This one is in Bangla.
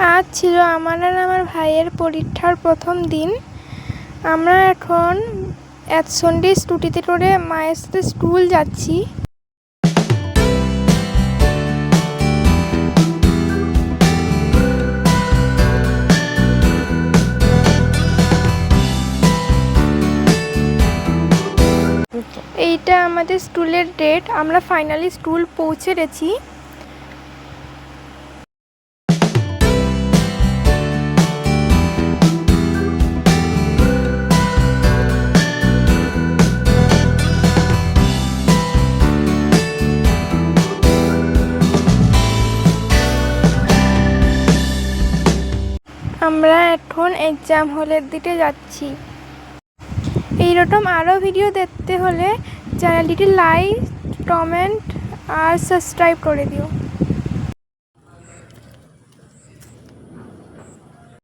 আজ ছিল আমার আর আমার ভাইয়ের পরীক্ষার প্রথম দিন। আমরা এখন একসঙ্গে স্কুটিতে করে মায়ের সাথে স্কুল যাচ্ছি। এইটা আমাদের স্কুলের ডেট। আমরা ফাইনালি স্কুল পৌঁছে গেছি। আমরা এখন এক্সাম হলের দিকে যাচ্ছি। এইরকম আরও ভিডিও দেখতে হলে চ্যানেলটিকে লাইক, কমেন্ট আর সাবস্ক্রাইব করে দিও।